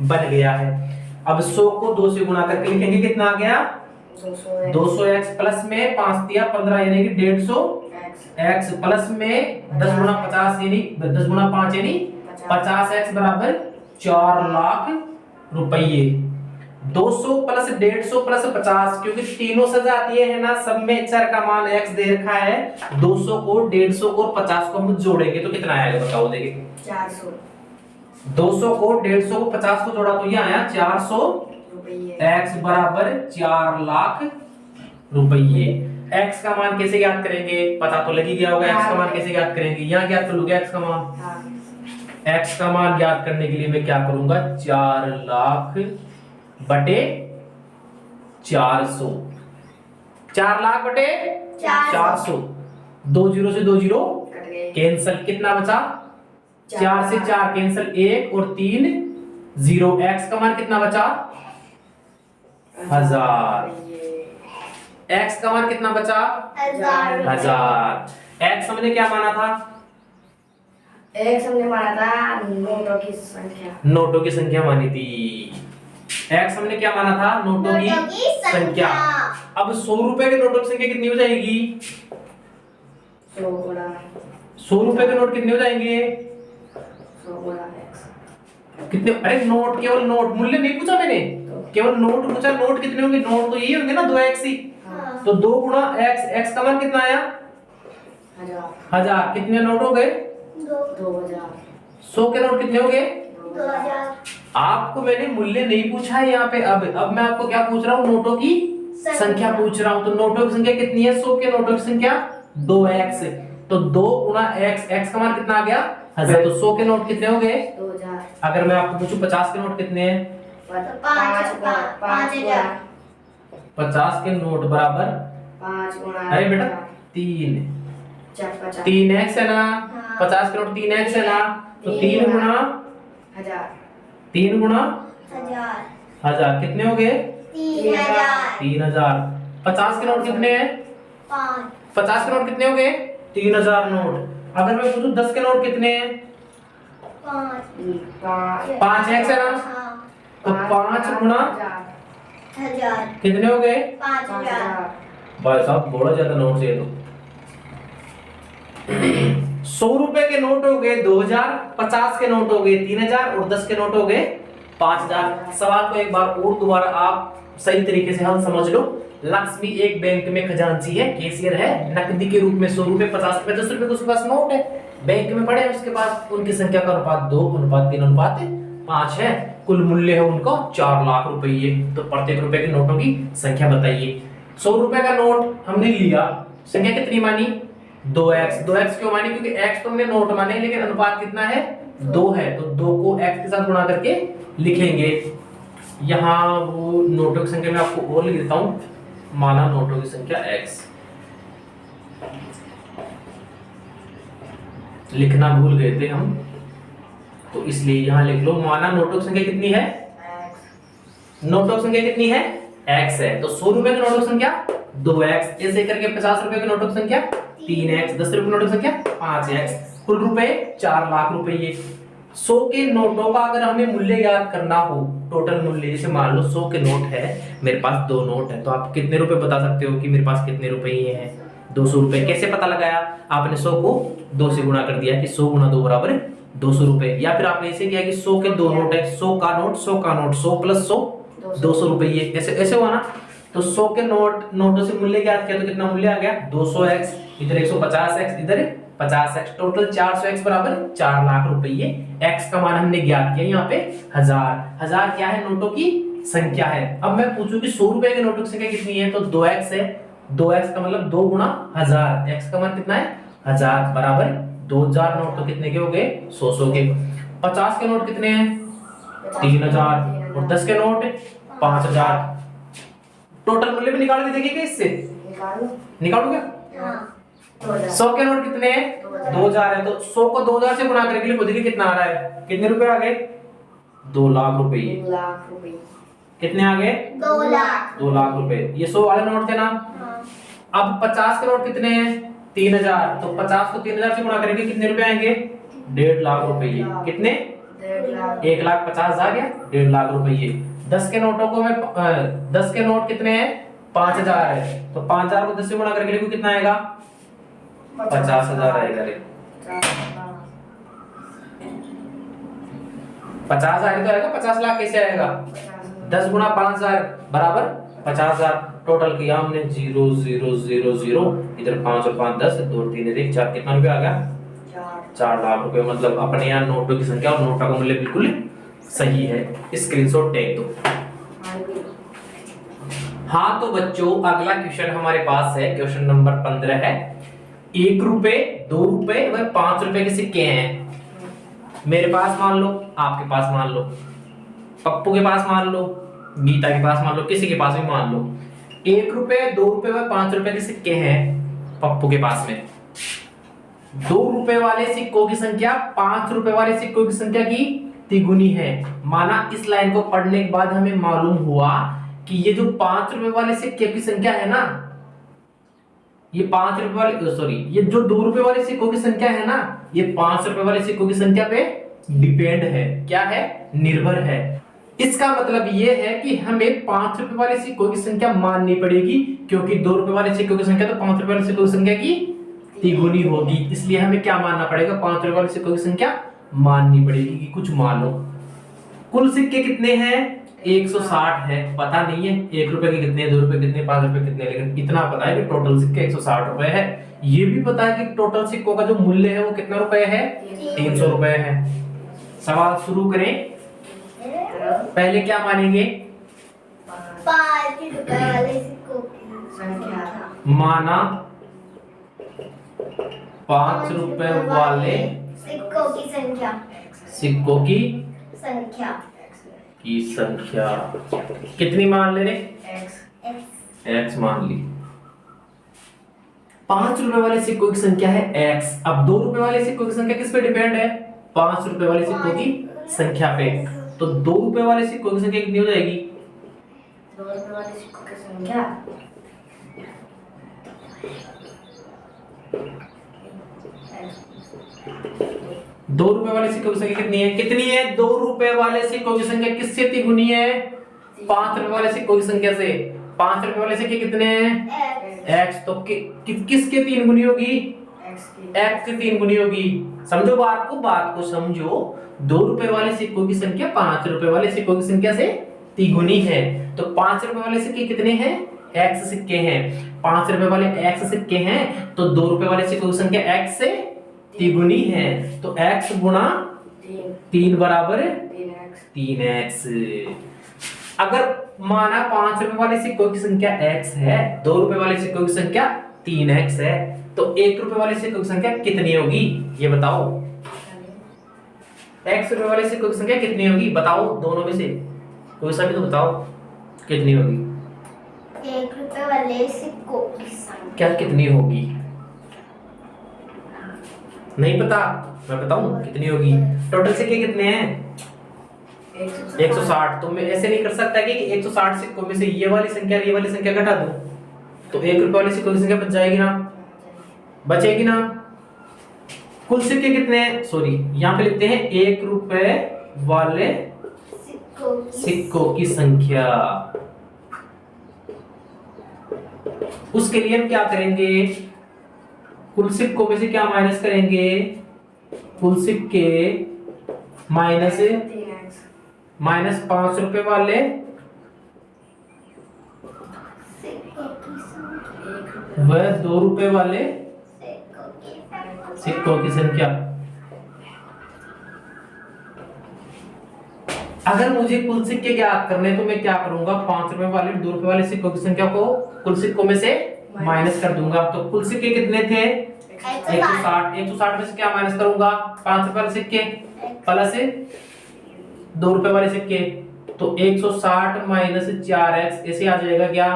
बन गया है। अब 100 को 2 से गुणा करके लिखेंगे, कितना आ गया? 200x प्लस में 5 दिया 15 यानी कि 150 x प्लस में 10 गुना 50 यानी 10 गुना 5 यानी 50x बराबर 4 लाख रुपये। 200 प्लस 150 प्लस 50, क्योंकि तीनों सजाती है ना, सब में चर का मान x दे रखा है। 200 को 150 को और 50 को हम जोड़ेंगे तो कितना आएगा बताओ। देखिए 400 200 को 150 को 50 को जोड़ा तो ये आया 400 रुपये। x बराबर 4 लाख रुपये। x का मान कैसे ज्ञात करेंगे, पता तो लग ही गया होगा। x का मान कैसे ज्ञात करेंगे, यहाँ ज्ञात कर लोगे x का मान। हाँ, x का मान ज्ञात करने के लिए मैं क्या करूंगा, 4 लाख बटे 400। 4 लाख बटे 400। 2 जीरो से 2 जीरो कट गए। कैंसल, कितना बचा 4 से 4 कैंसल, 1 और 3 0। x का मान कितना बचा 1000। x का मान कितना बचा 1000। x हमने क्या माना था, x हमने माना था नोटों की संख्या। नोटों की संख्या मानी थी। x हमने क्या माना था, नोटों की संख्या। अब 100 रुपए के नोटों की संख्या कितनी हो जाएगी, 100 गुणा 100 रुपए के नोट कितने हो जाएंगे 100 गुणा x। कितने, अरे नोट, केवल नोट, मूल्य नहीं पूछा मैंने, केवल नोट पूछा। नोट कितने होंगे, नोट तो ये होंगे ना 2x ही। हाँ। तो 2 गुणा x, x का मान कितना आया 1000। कितने नोट हो गए 2000। 100 के नोट कितने हो गए 2000। आपको मैंने मूल्य नहीं पूछा है यहाँ पे। अब मैं आपको क्या पूछ रहा हूँ, नोटों की संख्या पूछ रहा हूँ। तो नोटों की संख्या कितनी है, 100 के नोटों की संख्या 2x। तो 2 गुणा x, x का मान कितना आ गया 1000। तो 100 के नोट कितने हो गए 2000। अगर मैं आपको पूछूं 50 के नोट कितने हैं, 5000। 50 के नोट बराबर 5 गुणा, अरे बेटा 3 50। 3x है ना, 50 के नोट 3x है ना। तो 3 गुणा 1000। 3 गुणा 1000 कितने हो गए 3000। 50 के नोट कितने हैं 50 के नोट कितने हो गए 3000 नोट। अगर मैं पूछूं 10 के नोट कितने हैं 5x है ना। तो 5 गुणा कितने हो गए 5000। भाई साहब बड़ा ज्यादा नोट से तो 100 रुपए के नोट हो गए 2000, 50 के नोट हो गए 3000 और 10 के नोट हो गए 5000। सवाल को एक बार और दोबारा आप सही तरीके से हल समझ लो। लक्ष्मी एक बैंक में खजांची है, कैशियर है, नकदी के रूप में 100 रुपए 50 रुपए 10 रुपए उसके पास नोट है, बैंक में पड़े हैं, उसके पास उनकी संख्या का अनुपात 2:3:5 है। कुल मूल्य है उनको 4 लाख रुपये। तो प्रत्येक रुपए के नोटों की संख्या बताइए। 100 रुपए का नोट हमने लिया, संख्या कितनी मानी 2x। 2x क्यों मानी, क्योंकि x तो हमने नोट माने, लेकिन अनुपात कितना है 2 है। तो 2 को x के साथ गुणा करके लिखेंगे। यहाँ वो नोटों की संख्या में आपको और लिख देता हूँ, माना नोटों की संख्या x। लिखना भूल गए थे हम, तो इसलिए यहाँ लिख लो, माना नोटों की संख्या कितनी है, नोटों की संख्या कितनी है x है। तो 100 रुपए के नोटों की संख्या 2x, ऐसे करके 50 रुपए के नोटों की संख्या 3x, 10 रुपए के नोटों की संख्या 5x, कुल रुपए 4 लाख रुपये। 100 के नोटों का अगर हमें मूल्य ज्ञात करना हो, टोटल मूल्य, जैसे मान लो 100 के नोट है, मेरे पास 2 नोट है, तो आप कितने रुपए बता सकते हो कि मेरे पास कितने रुपये हैं 200 रुपए। कैसे पता लगाया, आपने 100 को 2 से गुणा कर दिया कि 100 गुणा 2 बराबर 200 रुपए। या फिर आपने ऐसे किया कि 100 के 2 नोट है, 100 का नोट 100 का नोट, 100 प्लस 100 200 रुपये, ऐसे ऐसे हुआ ना। तो 100 के नोटों से मूल्य ज्ञात किया तो कितना मूल्य आ गया 200x, इधर 150x, इधर 50x, टोटल 400x बराबर 4 लाख रुपये। x का मान हमने ज्ञात किया यहाँ पे 1000 क्या है, नोटों की संख्या है। अब मैं पूछूं कि 100 रुपए के नोटों की संख्या कितनी है, तो 2x है। 2x का मतलब 2 गुणा 1000, x का मान कितना है 1000 बराबर 2000 नोट। तो कितने के हो गए 100 के। 50 के नोट कितने हैं 3000 और 10 के नोट 5000। टोटल मूल्य भी निकाल के देखिए इससे, निकालोगे 100 के नोट कितने हैं 2000 है। तो 100 को 2000 से गुणा करके लिखो, देखिए कितना आ रहा है, कितने रुपए आ गए 2 लाख रुपए। कितने आ गए 2 लाख रुपए। ये 100 वाले नोट थे ना। अब 50 के नोट कितने हैं 3000, तो 50 को 3000 से गुणा करेंगे कितने रुपए आएंगे 1.5 लाख रुपये। कितने 1,50,000 या 1.5 लाख रुपये। 10 के नोटों को मैं 10 के नोट कितने हैं 5000 है, तो 5000 को 10 से गुणा करके लिखो कितना आएगा 50,000 आएगा रे। 50 आएगा तो आएगा, 50 लाख कैसे आएगा? 10 गुना 5,000 बराबर 50,000। टोटल किया हमने 0 0 0 0, इधर 5 और 5 10, 2 3 1 4, कितना रुपया आ गया? 4 लाख रुपए। मतलब अपने यहाँ नोटों की संख्या और नोटों का मूल्य बिल्कुल सही है। स्क्रीनशॉट टेक दो। हाँ तो बच्चों अगला क्वेश्चन हमारे पास है, क्वेश्चन नंबर 15 है। 1 रुपए, 2 रुपए व 5 रुपए के सिक्के हैं। मेरे पास मान लो, आपके पास मान लो, पप्पू के पास मान लो, गीता के पास मान लो, किसी के पास भी मान लो। 1 रुपए, 2 रुपए व 5 रुपए के सिक्के हैं पप्पू के पास में। 2 रुपए वाले सिक्कों की संख्या 5 रुपए वाले सिक्कों की संख्या की तिगुनी है। माना इस लाइन को पढ़ने के बाद हमें मालूम हुआ कि ये जो 5 रुपए वाले सिक्के की संख्या है ना, ये 5 रुपए वाले, सॉरी, ये जो 2 रुपए वाले सिक्कों की संख्या है ना, ये 5 रुपए वाले सिक्कों की संख्या पे डिपेंड है। क्या है? निर्भर है। इसका मतलब ये है कि हमें 5 रुपए वाले सिक्कों की संख्या माननी पड़ेगी, क्योंकि 2 रुपए वाले सिक्कों की संख्या तो 5 रुपए वाले सिक्कों की संख्या की तिगुनी होगी। इसलिए हमें क्या मानना पड़ेगा? 5 रुपए वाले सिक्कों की संख्या माननी पड़ेगी कि कुछ मानो। कुल सिक्के कितने हैं? 160 है। पता नहीं है 1 रुपए के कितने, 2 रुपए कितने, 5 रुपए कितने, लेकिन इतना पता है कि टोटल सिक्के 160 रुपए है। ये भी पता है कि टोटल सिक्कों का जो मूल्य है वो कितना रुपए है? 300 रुपए है। सवाल शुरू करें। पहले क्या मानेंगे? 5 रुपए वाले सिक्कों की संख्या। माना 5 रुपए वाले सिक्कों की संख्या। सिक्कों की संख्या कितनी मान ले रहे? x x मान ली। 5 रुपए वाले सिक्कों की संख्या है x। अब 2 रुपए वाले सिक्कों की संख्या किस पे डिपेंड है? 5 रुपए वाले सिक्कों की संख्या पे। तो 2 रुपए वाले सिक्कों की संख्या कितनी हो जाएगी? 2 रुपए वाले सिक्कों की संख्या 2 रुपए वाले सिक्कों की संख्या कितनी है? कितनी है? 2 रुपए वाले सिक्कों की संख्या किससे तिगुनी है? 5 रुपए वाले सिक्कों की संख्या से। 5 रुपए वाले सिक्के कितने हैं? x। तो किसके 3 गुनी होगी? x के 3 गुनी होगी। समझो बात को समझो। 2 रुपए वाले सिक्कों की संख्या 5 रुपए वाले सिक्कों की संख्या से तिगुनी है। तो 5 रुपए वाले सिक्के कितने हैं? x सिक्के हैं। 5 रुपए वाले x सिक्के हैं, तो 2 रुपए वाले सिक्कों की संख्या x से तिगुनी है। तो x गुणा 3 बराबर 3x। अगर माना 5 रुपए वाले सिक्कों की संख्या x है, 2 रुपए वाले सिक्कों की संख्या 3x है, तो 1 रुपए वाले सिक्कों की संख्या कितनी होगी? ये बताओ। x रुपए वाले सिक्कों की संख्या कितनी होगी? बताओ, दोनों में से कोई सा भी तो बताओ कितनी होगी। 1 रुपए वाले सिक्कों की संख्या क्या कितनी होगी? नहीं पता? मैं बताऊं कितनी होगी। टोटल सिक्के कितने हैं? 160। तो मैं ऐसे नहीं कर सकता कि 160 सिक्कों में से ये वाली संख्या और ये वाली संख्या घटा दूं, तो 1 रुपए वाले सिक्कों की संख्या बच जाएगी ना? बचेगी ना? कुल सिक्के कितने हैं? सॉरी, यहाँ पे लिखते हैं 1 रुपए वाले सिक्कों की संख्या। उसके लिए हम क्या करेंगे? कुल सिक्कों में से क्या माइनस करेंगे? कुल सिक्के माइनस 5 रुपए वाले व 2 रुपए वाले सिक्कों की संख्या। अगर मुझे कुल सिक्के ज्ञात करने तो मैं क्या करूंगा? 5 रुपए वाले 2 रुपए वाले सिक्कों की संख्या को कुल सिक्कों में से माइनस कर दूंगा। तो कुल सिक्के कितने थे? 160। 160 में से क्या माइनस करूंगा? 5 रुपए वाले सिक्के प्लस 2 रुपए वाले सिक्के। तो 160 माइनस 4x ऐसे आ जाएगा क्या?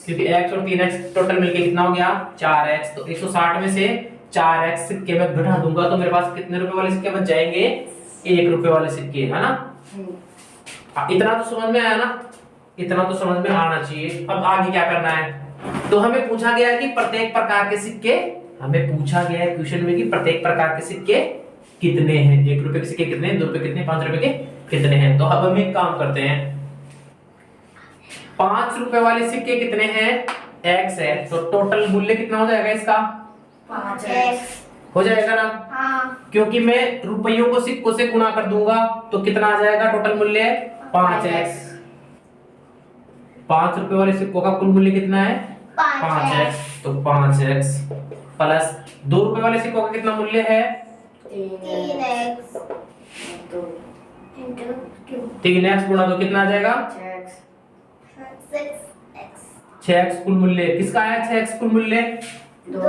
क्योंकि x और 3x टोटल मिलके कितना हो गया? 4x। तो 160 में से 4x सिक्के में घटा दूंगा तो मेरे पास कितने रुपए वाले सिक्के बच जाएंगे? 1 रुपए वाले सिक्के, है ना? इतना तो समझ में आया ना? इतना तो समझ में आना चाहिए। अब आगे क्या करना है? तो हमें पूछा गया है कि प्रत्येक प्रकार के सिक्के, हमें पूछा गया है क्वेश्चन में कि प्रत्येक प्रकार के सिक्के कितने हैं? 1 रुपए के सिक्के कितने हैं? 2 रुपए कितने? 5 रुपए के कितने हैं? तो अब हम एक काम करते हैं। 5 रुपए वाले सिक्के कितने हैं? x है, तो टोटल मूल्य कितना हो जाएगा इसका? 5x। हो जाएगा ना, हाँ। क्योंकि मैं रुपयों को सिक्कों से गुणा कर दूंगा तो कितना आ जाएगा टोटल मूल्य 5x। 5 रुपए वाले सिक्कों का कुल मूल्य कितना है 5x। तो 5x प्लस 2 रुपए वाले सिक्कों का कितना मूल्य है 3x 3x गुणा 2 कितना आ जाएगा 6x कुल मूल्य। किसका आया 6x कुल मूल्य 2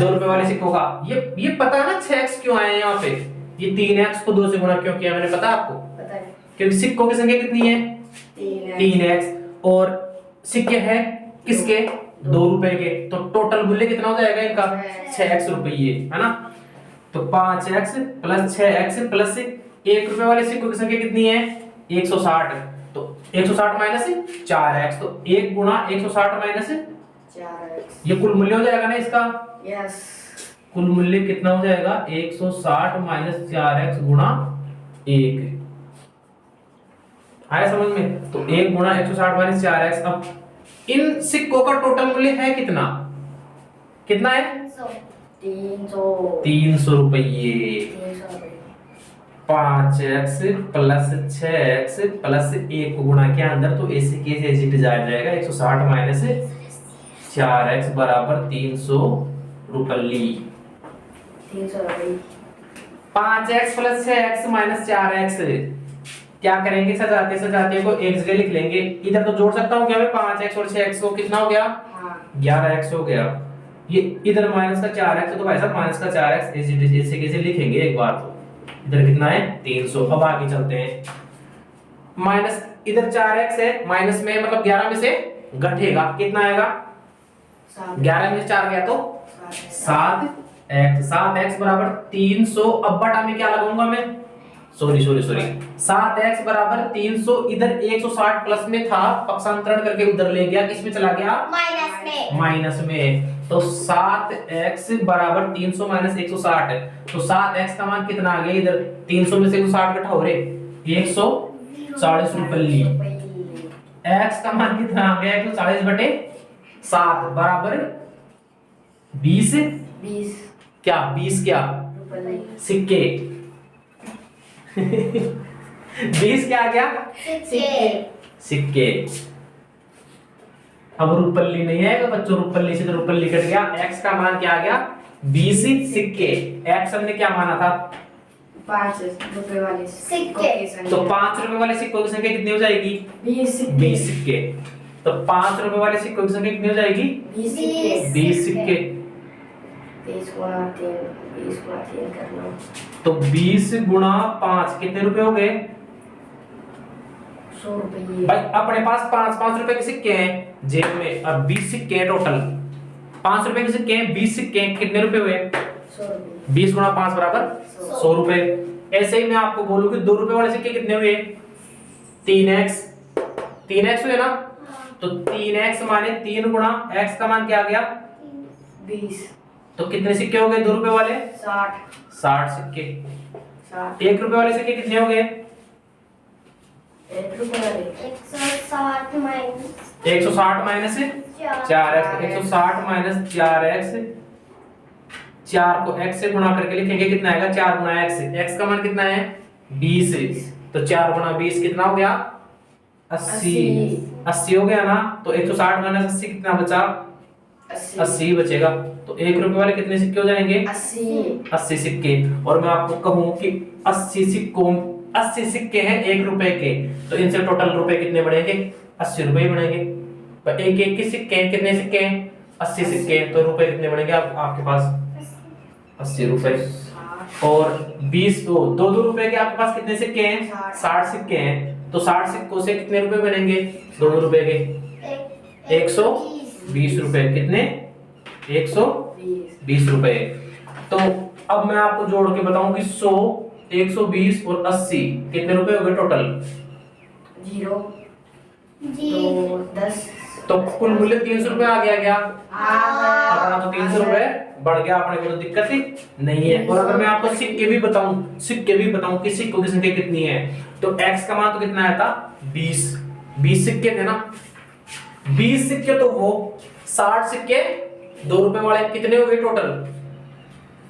रुपए वाले सिक्कों का। ये पता है ना 6x क्यों आया यहाँ पे, ये 3x को 2 से गुणा क्यों किया मैंने, पता है आपको, क्योंकि सिक्कों की संख्या कितनी है 3x और सिक्के हैं किसके 2 रुपए के, तो टोटल मूल्य कितना हो जाएगा इनका 6x रुपये, है ना। तो 5x प्लस 6x प्लस 1 रुपए वाले सिक्कों की संख्या कितनी है 160, तो 160 माइनस 4x, तो 1 गुणा 160 माइनस 4x। ये कुल मूल्य हो जाएगा ना इसका। यस। कुल मूल्य कितना हो जाएगा 160 माइनस 4x गुणा 1। आया समझ में, तो 1 गुणा 160 माइनस 4x। अब इन सिक्कों का टोटल मूल्य है कितना, कितना है 300 रुपये। 5x प्लस 6x प्लस 1 को गुणा किया अंदर, तो ऐसे कैसे एजिट जाएगा 160 माइनस 4x बराबर 300 रुपये। 5x plus 6x minus 4x क्या करेंगे, सजाते सजाते को एक जगह लिख लेंगे। इधर तो जोड़ सकता हूँ क्या मैं 5x और 6x को, कितना हो गया 11x हो गया। ये इधर माइनस का 4x, तो भाई साहब माइनस का 4x ऐसे कैसे लिखेंगे एक बार, तो इधर कितना है 300। अब आगे चलते हैं, माइनस इधर 4x है, माइनस में मतलब 11 में से घटेगा, कितना आएगा 11 में से 4 गया तो 7x। 7x बराबर 300। अब बटा में क्या लगाऊंगा मैं, सॉरी 7x बराबर 300। इधर 160 प्लस में था, पक्षांतरण करके उधर ले गया, किसमें चला गया माइनस में। तो 7x बराबर 300 माइनस 160, तो 7x का मान कितना आ गया, इधर 300 में से 160 घटाओ रे 140 रुपये। x का मान कितना आ गया 140 बटे 7 बराबर 20 क्या 20 क्या सिक्के 20 क्या आ गया सिक्के। अब रुपल्ली नहीं है बच्चों, रुपल्ली से तो रुपल्ली कट गया। x का मान क्या आ गया 20 सिक्के। x हमने क्या माना था 5 रुपए वाले सिक्के। तो 5 रुपए वाले सिक्कों की संख्या कितनी हो जाएगी 20 सिक्के। तो 5 रुपए वाले सिक्कों की संख्या कितनी हो जाएगी 20 सिक्के। 20 गुणा 3 कर लो, तो 20 गुणा 5 कितने रुपए हो गए 100 रुपये। भाई अपने पास 5 रुपए के सिक्के हैं जेब में, अब 20 सिक्के हैं टोटल। 5 रुपए के सिक्के हैं 20 सिक्के हैं, कितने रुपए हुए 100 रुपये। 20 गुणा 5 बराबर 100 रुपए। ऐसे ही मैं आपको बोलूं कि 2 रुपए वाले सिक्के कितने हुए 3x हुए ना, तो 3x माने 3 गुणा x का मान क्या आ गया 20। तो कितने सिक्के हो गए 2 रुपए वाले 60 सिक्के। 1 रुपए वाले सिक्के कितने हो गए 1 रुपए वाले 160 minus 160 minus 4x। 160 minus 4x, 4 को x से गुणा करके लिखेंगे, कितना आएगा 4 गुणा x। x का मान कितना है 20, तो 4 गुणा 20 कितना हो गया 80 हो गया ना। तो 160 माइनस 80 कितना बचा 80 बचेगा। तो 1 रुपए वाले कितने सिक्के हो जाएंगे 80 सिक्के। और मैं आपको कहूं कि 80 सिक्के हैं 1 रुपए के, तो इनसे टोटल रुपए कितने बढ़ेंगे 80 रुपए ही बढ़ेंगे। पर एक के सिक्के हैं, कितने सिक्के हैं 80 सिक्के, तो रुपए कितने बढ़ेंगे आपके पास 80 रुपए। और 20 दो रुपए के आपके पास कितने सिक्के हैं 60 सिक्के हैं, तो 60 सिक्कों से कितने रुपए बनेंगे 2 रुपए के 120 रुपए। कितने 120 रुपए। तो अब मैं आपको जोड़ के बताऊं कि 100 120 और 80 कितने रुपए हो गए टोटल 0 जी 10। तो कुल मूल्य 300 रुपए आ गया क्या अपना, तो 300 रुपए बढ़ गया, अपने को तो दिक्कत ही नहीं है। और अगर मैं आपको सिक्के भी बताऊं कि सिक्कों की संख्या कितनी है, तो x का मान तो कितना आया था 20 सिक्के थे ना, 20 सिक्के तो वो 60 सिक्के 2 रुपए वाले कितने हो गए टोटल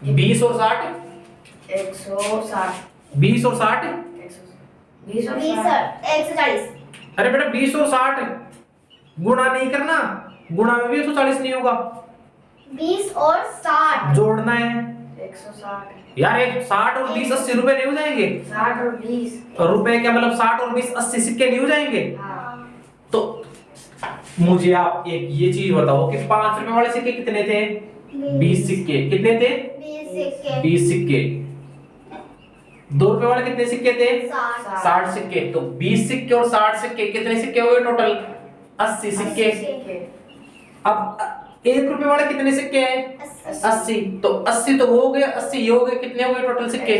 20 और 60, 160, 20 और 60, 20 और 20 60, 140 अरे बेटा 20 और 60 गुणा नहीं करना, गुणा में भी 140 नहीं होगा, 20 और 60 जोड़ना है 160, यार। एक 60 और 20 80 रुपए नहीं हो जाएंगे? 60 और 20, और रुपए क्या मतलब 60 और 20 80 सिक्के नहीं हो जाएंगे? हाँ, तो मुझे आप एक ये चीज बताओ कि 5 रुपए वाले सिक्के कितने थे? 20 सिक्के। कितने थे? 20 सिक्के 20 सिक्के। 2 रुपए वाले कितने सिक्के थे? 60 60 सिक्के। तो 20 सिक्के और 60 सिक्के कितने सिक्के हो गए टोटल? 80 सिक्के। 80 सिक्के। अब 1 रुपए वाले कितने सिक्के हैं? 80। तो 80 तो वो हो गए, 80 ये हो गए, कितने हो गए टोटल सिक्के?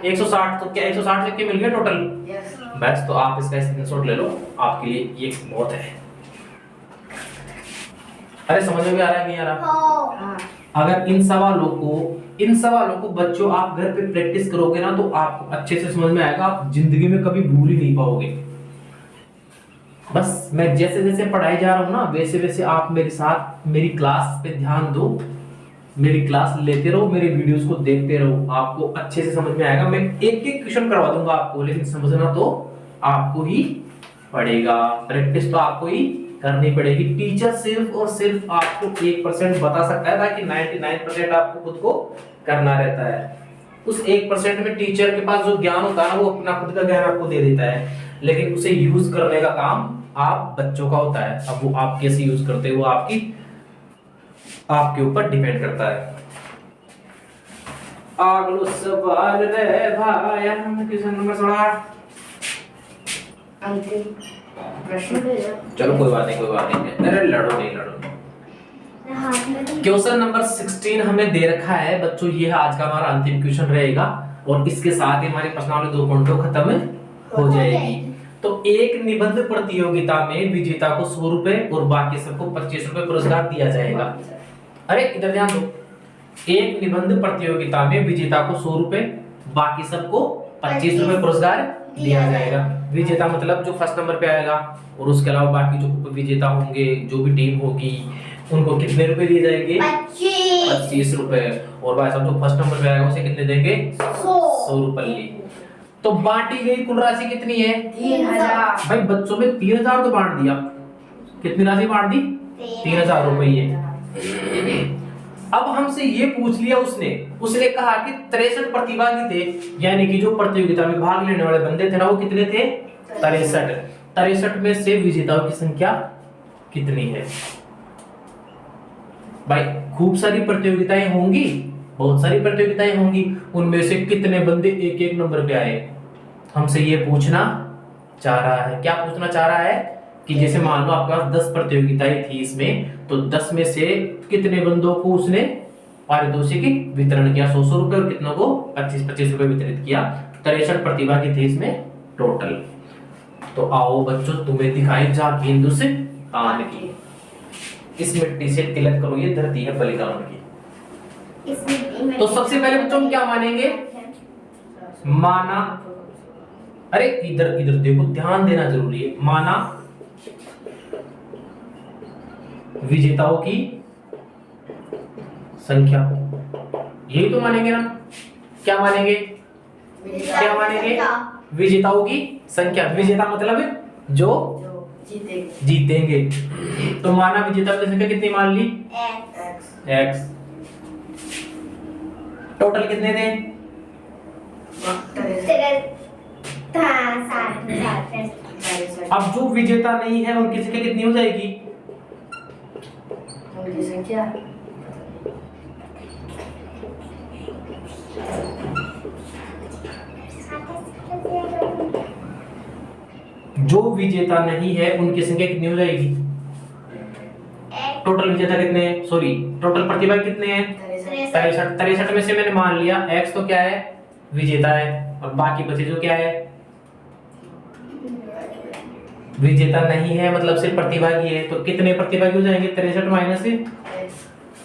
160। तो क्या 160 सिक्के मिल गए टोटल? यस, बस, तो आप इसका स्क्रीनशॉट ले लो, आपके लिए ये बहुत है। अरे समझ में आ रहा है नहीं आ रहा? हाँ, अगर इन सवालों को बच्चों आप घर पे प्रैक्टिस करोगे ना तो आपको अच्छे से समझ में आएगा, आप जिंदगी में कभी भूल ही नहीं पाओगे। बस मैं जैसे जैसे पढ़ाई जा रहा हूँ ना वैसे वैसे आप मेरे साथ मेरी क्लास पे ध्यान दो, मेरी क्लास लेते रहो, मेरे वीडियोस को देखते रहो, आपको अच्छे से समझ में आएगा। मैं एक एक क्वेश्चन करवा दूंगा आपको, लेकिन समझना तो आपको ही पड़ेगा, प्रैक्टिस तो आपको ही करनी पड़ेगी। टीचर सिर्फ और सिर्फ आपको 1% बता सकता है, बाकी 99% आपको खुद को करना रहता है। उस 1% में टीचर के पास जो ज्ञान होता है ना वो अपना खुद का ज्ञान आपको दे देता है, लेकिन उसे यूज करने का काम आप बच्चों का होता है। अब वो आप कैसे यूज करते हो वो आपके ऊपर डिपेंड करता है। अगलो सवाल रे भाई, क्वेश्चन नंबर 16 अंतिम प्रश्न भेजो। चलो कोई बात नहीं, अरे लड़ो नहीं। हाथ में तो क्वेश्चन नंबर 16 हमें दे रखा है बच्चों, ये आज का हमारा अंतिम क्वेश्चन रहेगा और इसके साथ ही हमारी पर्सनालिटी 2 घंटों खत्म हो जाएगी। तो एक निबंध प्रतियोगिता में विजेता को 100 रुपए और बाकी सबको 25 रुपए पुरस्कार दिया जाएगा। अरे इधर ध्यान दो, एक निबंध प्रतियोगिता में विजेता को 100 रुपए, बाकी सबको 25 रुपए पुरस्कार दिया जाएगा। विजेता मतलब जो फर्स्ट नंबर पे आएगा, और उसके अलावा बाकी जो उप विजेता होंगे, जो भी टीम होगी, उनको कितने रुपए दिए जाएंगे? 25 रुपए। और भाई साहब जो फर्स्ट नंबर पे आएगा उसे कितने देंगे? 100 रुपए। तो बांटी गई कुल राशि कितनी है? 3000। भाई बच्चों में 3000 तो बांट दिया, कितनी राशि बांट दी? 3000 रुपए। अब हमसे ये पूछ लिया उसने कहा कि 63 प्रतिभागी थे, यानी कि जो प्रतियोगिता में भाग लेने वाले बंदे थे ना वो कितने थे? 63 में से विजेताओं की संख्या कितनी है? भाई खूब सारी प्रतियोगिताएं होंगी, बहुत सारी प्रतियोगिताएं होंगी, उनमें से कितने बंदे एक एक नंबर पे आए? हमसे ये पूछना चाह रहा है। क्या पूछना चाह रहा है कि जैसे मान लो आपके पास 10 प्रतियोगिताएं थी इसमें, तो 10 में से कितने बंदों को उसने पारितोषिक वितरण किया? 100 रुपए, और कितनों को 25-25 रुपए वितरित किया। 63 प्रतिभागी थे इसमें टोटल। तो आओ बच्चों तुम्हें दिखाई झांकी हिंदुस्तान की। इस मिट्टी से तिलक करो, ये धरती है बलिदान की। इस मिट्टी में तो सबसे पहले बच्चों हम क्या मानेंगे? माना, अरे इधर देखो, ध्यान देना जरूरी है। माना विजेताओं की संख्या, यही तो मानेंगे ना? क्या मानेंगे? क्या मानेंगे? विजेताओं की संख्या। विजेता मतलब जो जीतेंगे। तो माना विजेता की संख्या कितनी मान ली? X। टोटल कितने थे? 60 अब जो विजेता नहीं है उनकी संख्या कितनी हो जाएगी? उनकी संख्या जो विजेता नहीं है उनकी संख्या कितनी हो जाएगी? टोटल विजेता कितने हैं? सॉरी, टोटल प्रतिभागी कितने हैं? 63 में से मैंने मान लिया X तो क्या है? विजेता है, और बाकी बचे जो क्या है? विजेता नहीं है मतलब सिर्फ प्रतिभागी है। तो कितने प्रतिभागी हो जाएंगे? 63 माइनस से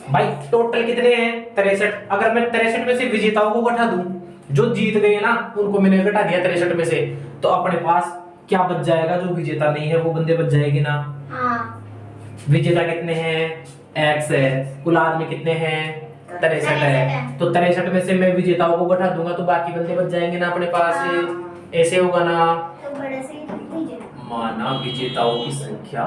भाई टोटल कितने हैं? 63। अगर मैं 63 में से विजेताओं को घटा दूं, जो जीत गए ना उनको मैंने घटा दिया 63 में से, तो अपने पास क्या बच जाएगा? जो विजेता नहीं है वो बंदे बच जाएंगे ना। हाँ विजेता कितने हैं? X है। कुल आदमी कितने हैं? 63 है। तो 63 में से मैं विजेताओं को घटा दूंगा तो बाकी बंदे बच जाएंगे ना अपने पास। ऐसे होगा ना। तो बड़े से दीजिए। माना विजेताओं की संख्या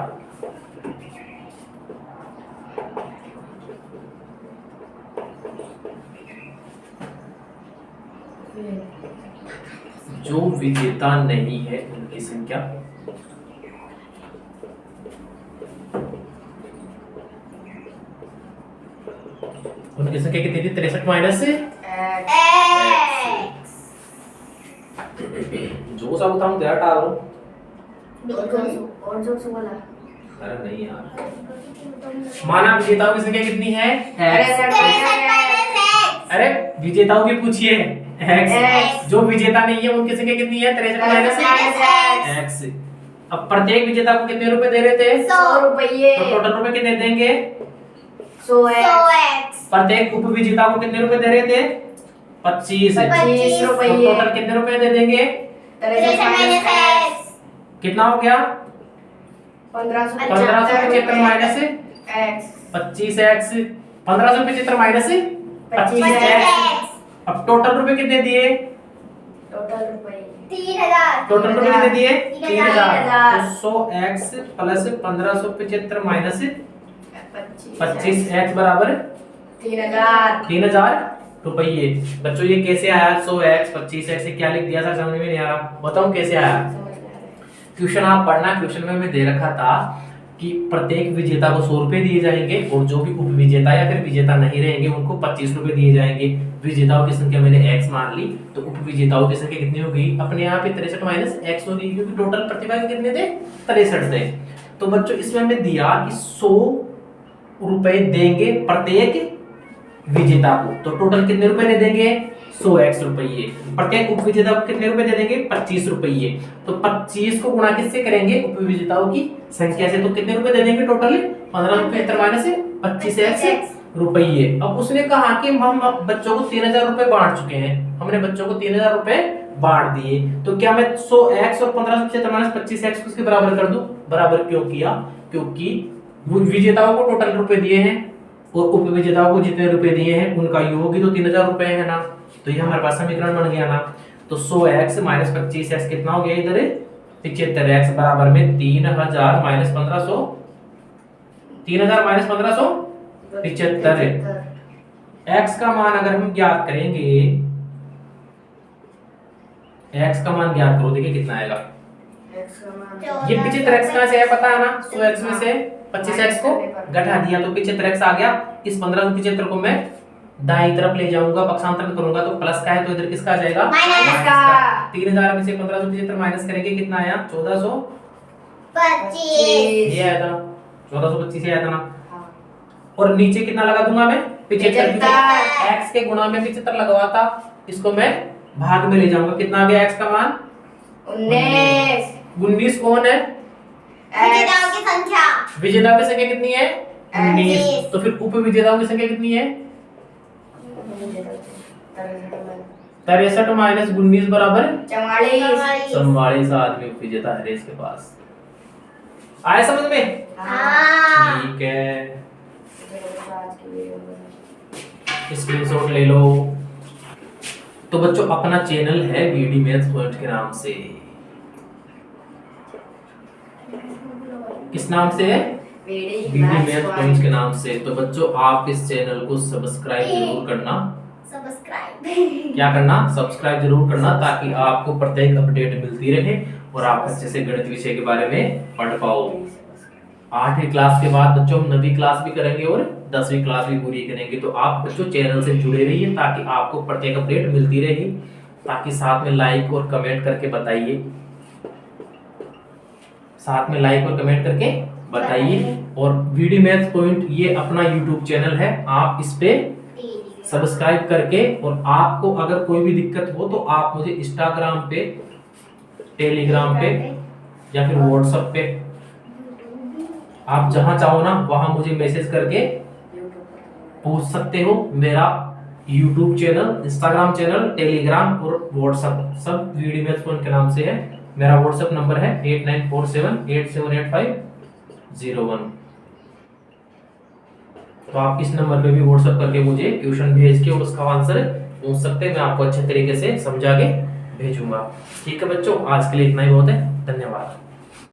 जो विजेता नहीं है उनकी संख्या कितनी थी? 63 माइनस जो सब बताऊं तेरा टाल रहा हूं। और जो बोला। अरे नहीं यार। माना विजेताओं की संख्या कितनी है? अरे विजेताओं की पूछिए। x। जो विजेता नहीं है उनकी संख्या कितनी है? 63 माइनस x। अब प्रत्येक विजेता को कितने रुपए दे रहे थे? 100 रुपये। तो टोटल रुपए कितने देंगे? 100x। प्रत्येक उप विजेता को कितने रुपए दे रहे थे? 25 रुपये। तो टोटल कितने रुपए दे देंगे? 63 कितना हो गया? 1575 minus x 25x। 1575 minus 25x। अब टोटल रुपए कितने दिए? टोटल रुपये 3000। टोटल रुपए कितने दिए? 3000। तो 100x प्लस 1575 माइनस 25 25x बराबर 3000 रुपये। बच्चों ये कैसे आया? 100x 25x से क्या लिख दिया था? समझ में नहीं आ रहा, बताऊं कैसे आया? क्वेश्चन आप पढ़ना। क्वेश्चन में मैं दे रखा था कि प्रत्येक विजेता को 100 रुपए दिए जाएंगे और जो भी उप विजेता या फिर विजेता नहीं रहेंगे उनको 25 रुपए दिए जाएंगे। विजेताओं की संख्या मैंने x मान ली तो उप विजेताओं की संख्या कितनी होगी? अपने आप ही 63 माइनस x होगी क्योंकि टोटल प्रतिभागी कितने थे? 63 थे। तो बच्चों इसमें हमें दिया कि 100 रुपए देंगे प्रत्येक विजेता को, तो टोटल कितने रुपए दे देंगे? 100x रुपये। प्रत्येक उप विजेता को कितने रुपए दे देंगे? 25 रुपये। तो 25 को गुणा किससे करेंगे? उप विजेताओं की संख्या से। तो कितने रुपए दे देंगे टोटल? 1575 माइनस 25x रुपये। अब उसने कहा कि हम बच्चों को 3000 रुपए बांट चुके हैं, हमने बच्चों को 3000 रुपए बांट दिए, तो क्या मैं 100x और 1575 माइनस 25x को इसके बराबर कर दूं? बराबर क्यों किया? क्योंकि विजेताओं को टोटल रुपए दिए हैं और उप विजेताओं को जितने रुपए दिए हैं उनका योग ही तो 3000 रुपए है ना। तो ये हमारे पास समीकरण बन गया ना। तो 100x माइनस 25x कितना हो गया इधर? 75x बराबर में 3000 माइनस 1500। 3000 माइनस 1500 75। x का मान अगर हम ज्ञात करेंगे, x का मान ज्ञात करो, देखिए कितना आएगा। ये 75x कहां से है पता है ना? 100x में से 25x को घटा दिया तो 75x आ गया। इस 1575 को मैं दाईं तरफ ले जाऊंगा, पक्षांतर करूंगा तो प्लस का है तो इधर किसका आ जाएगा? माइनस का। 3000 में से 1575 माइनस करेंगे कितना आया? 1425 ये आया था ना, 1425 आया था ना। और नीचे कितना लगा दूंगा मैं? 75। x के गुणा में 75 लगवाता, इसको मैं भाग में ले जाऊंगा। कितना आ गया x का मान? 19 कौन है? विजेताओं की संख्या। विजेताओं की संख्या कितनी है? 19। तो फिर उप विजेताओं की संख्या कितनी है? 63 माइनस 19 बराबर 44 आदमी उप विजेता है रेस के पास। आया समझ में? हाँ। ठीक है, स्क्रीनशॉट ले लो। तो बच्चों अपना चैनल है बीडी मैथ्स पॉइंट के नाम से। किस नाम से है? बीडी मैथ्स पॉइंट के नाम से। तो बच्चों आप इस चैनल को सब्सक्राइब जरूर करना। सब्सक्राइब क्या करना? सब्सक्राइब जरूर करना ताकि आपको प्रत्येक अपडेट मिलती रहे और आप अच्छे से गणित विषय के बारे में पढ़ पाओ। 8वीं क्लास के बाद बच्चों हम 9वीं क्लास भी करेंगे और 10वीं क्लास भी पूरी करेंगे। तो आप बच्चों चैनल से जुड़े रहिए ताकि आपको प्रत्येक अपडेट मिलती रहे। ताकि साथ में लाइक और कमेंट करके बताइए, साथ में लाइक और कमेंट करके बताइए। और बीडी मैथ्स पॉइंट ये अपना यूट्यूब चैनल है, आप इस पे सब्सक्राइब करके, और आपको अगर कोई भी दिक्कत हो तो आप मुझे इंस्टाग्राम पे, टेलीग्राम पे या फिर व्हाट्सएप पे, आप जहां चाहो ना वहां मुझे मैसेज करके पूछ सकते हो। मेरा YouTube channel, Instagram channel, Telegram और व्हाट्सएप सब बीडी मैथ्स पॉइंट के नाम से है। मेरा व्हाट्सएप नंबर है 8947878501। तो आप इस नंबर पे भी व्हाट्सएप करके मुझे क्वेश्चन भेज के और उसका आंसर पूछ सकते हैं, मैं आपको अच्छे तरीके से समझा के भेजूंगा। ठीक है बच्चों, आज के लिए इतना ही बहुत है, धन्यवाद।